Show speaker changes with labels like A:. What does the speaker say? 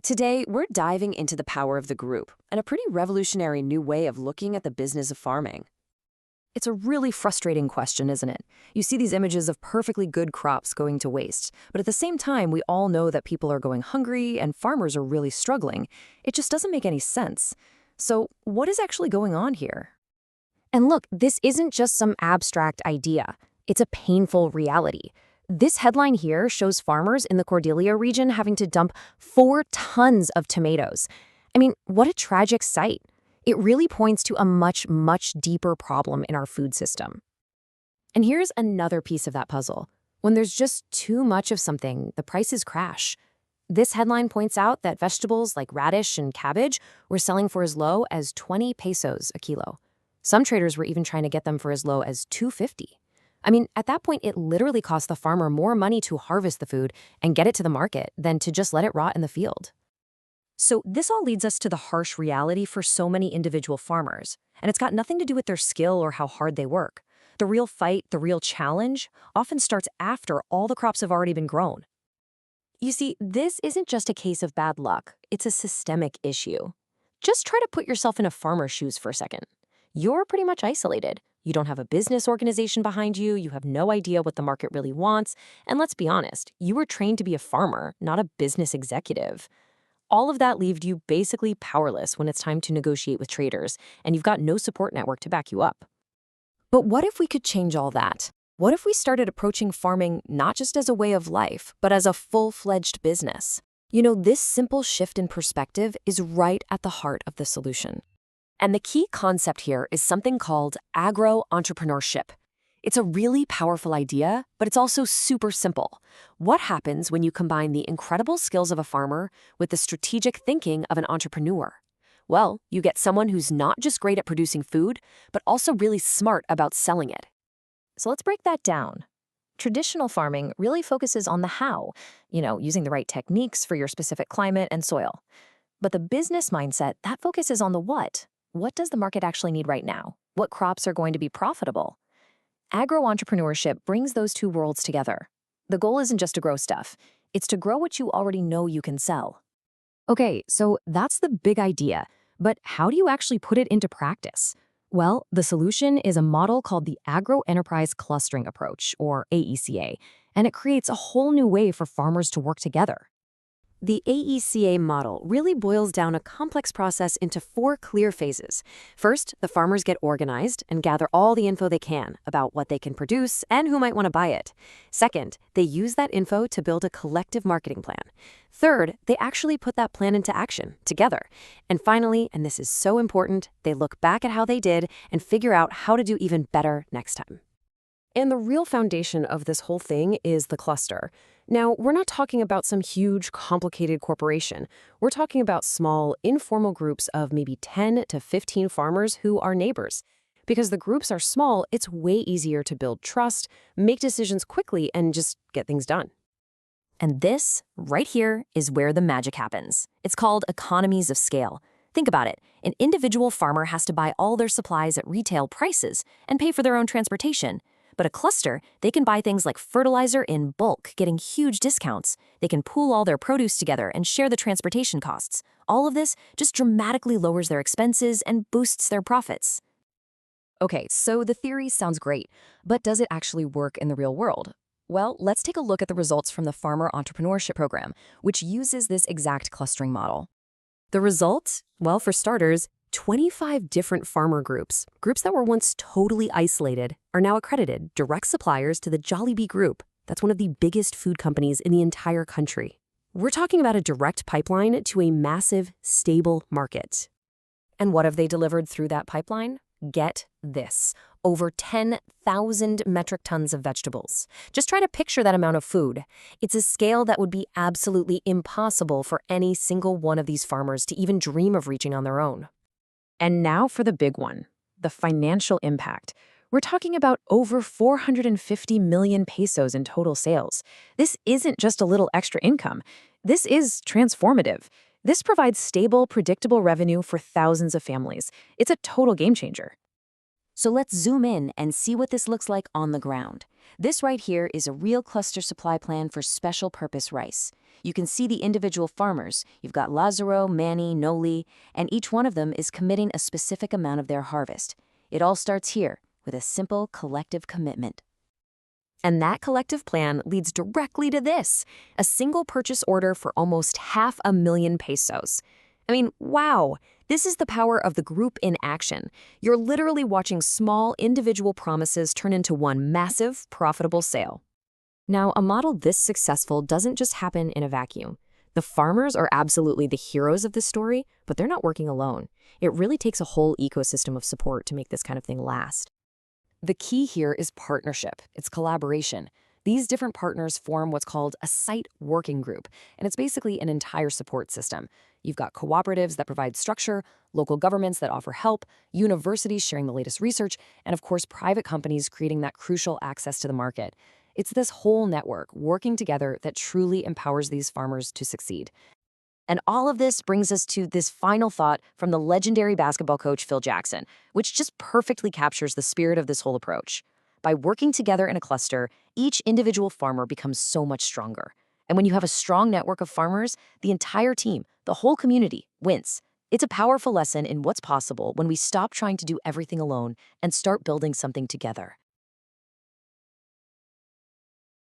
A: Today, we're diving into the power of the group and a pretty revolutionary new way of looking at the business of farming.
B: It's a really frustrating question, isn't it? You see these images of perfectly good crops going to waste, but at the same time, we all know that people are going hungry and farmers are really struggling. It just doesn't make any sense. So, what is actually going on here?
C: And look, this isn't just some abstract idea. It's a painful reality. This headline here shows farmers in the Cordelia region having to dump 4 tons of tomatoes. I mean, what a tragic sight. It really points to a much, much deeper problem in our food system. And here's another piece of that puzzle. When there's just too much of something, the prices crash. This headline points out that vegetables like radish and cabbage were selling for as low as 20 pesos a kilo. Some traders were even trying to get them for as low as 250. I mean, at that point, it literally cost the farmer more money to harvest the food and get it to the market than to just let it rot in the field.
B: So, this all leads us to the harsh reality for so many individual farmers, and it's got nothing to do with their skill or how hard they work. The real fight, the real challenge, often starts after all the crops have already been grown. You see, this isn't just a case of bad luck, it's a systemic issue. Just try to put yourself in a farmer's shoes for a second. You're pretty much isolated. You don't have a business organization behind you, you have no idea what the market really wants, and let's be honest, you were trained to be a farmer, not a business executive. All of that leaves you basically powerless when it's time to negotiate with traders, and you've got no support network to back you up. But what if we could change all that? What if we started approaching farming not just as a way of life, but as a full-fledged business? You know, this simple shift in perspective is right at the heart of the solution. And the key concept here is something called agro-entrepreneurship. It's a really powerful idea, but it's also super simple. What happens when you combine the incredible skills of a farmer with the strategic thinking of an entrepreneur? Well, you get someone who's not just great at producing food, but also really smart about selling it. So let's break that down. Traditional farming really focuses on the how, using the right techniques for your specific climate and soil. But the business mindset, that focuses on the what. What does the market actually need right now? What crops are going to be profitable? Agro-entrepreneurship brings those two worlds together. The goal isn't just to grow stuff, it's to grow what you already know you can sell. Okay, so that's the big idea, but how do you actually put it into practice? Well, the solution is a model called the Agro-Enterprise Clustering Approach, or AECA, and it creates a whole new way for farmers to work together. The AECA model really boils down a complex process into 4 clear phases. First, the farmers get organized and gather all the info they can about what they can produce and who might want to buy it. Second, they use that info to build a collective marketing plan. Third, they actually put that plan into action together. And finally, and this is so important, they look back at how they did and figure out how to do even better next time. And the real foundation of this whole thing is the cluster. Now, we're not talking about some huge, complicated corporation. We're talking about small, informal groups of maybe 10 to 15 farmers who are neighbors. Because the groups are small, it's way easier to build trust, make decisions quickly, and just get things done. And this, right here, is where the magic happens. It's called economies of scale. Think about it. An individual farmer has to buy all their supplies at retail prices and pay for their own transportation. But a cluster, they can buy things like fertilizer in bulk, getting huge discounts. They can pool all their produce together and share the transportation costs. All of this just dramatically lowers their expenses and boosts their profits. Okay, so the theory sounds great, but does it actually work in the real world? Well, let's take a look at the results from the Farmer Entrepreneurship Program, which uses this exact clustering model. The result? Well, for starters, 25 different farmer groups that were once totally isolated, are now accredited direct suppliers to the Jollibee Group. That's one of the biggest food companies in the entire country. We're talking about a direct pipeline to a massive, stable market. And what have they delivered through that pipeline? Get this, over 10,000 metric tons of vegetables. Just try to picture that amount of food. It's a scale that would be absolutely impossible for any single one of these farmers to even dream of reaching on their own. And now for the big one, the financial impact. We're talking about over 450 million pesos in total sales. This isn't just a little extra income. This is transformative. This provides stable, predictable revenue for thousands of families. It's a total game changer.
A: So let's zoom in and see what this looks like on the ground. This right here is a real cluster supply plan for special purpose rice. You can see the individual farmers. You've got Lazaro, Manny, Noli, and each one of them is committing a specific amount of their harvest. It all starts here with a simple collective commitment.
B: And that collective plan leads directly to this, a single purchase order for almost 500,000 pesos. I mean, wow, this is the power of the group in action. You're literally watching small individual promises turn into one massive, profitable sale. Now, a model this successful doesn't just happen in a vacuum. The farmers are absolutely the heroes of this story, but they're not working alone. It really takes a whole ecosystem of support to make this kind of thing last.
A: The key here is partnership. It's collaboration. These different partners form what's called a site working group, and it's basically an entire support system. You've got cooperatives that provide structure, local governments that offer help, universities sharing the latest research, and of course, private companies creating that crucial access to the market. It's this whole network working together that truly empowers these farmers to succeed. And all of this brings us to this final thought from the legendary basketball coach Phil Jackson, which just perfectly captures the spirit of this whole approach. By working together in a cluster, each individual farmer becomes so much stronger. And when you have a strong network of farmers, the entire team, the whole community, wins. It's a powerful lesson in what's possible when we stop trying to do everything alone and start building something together.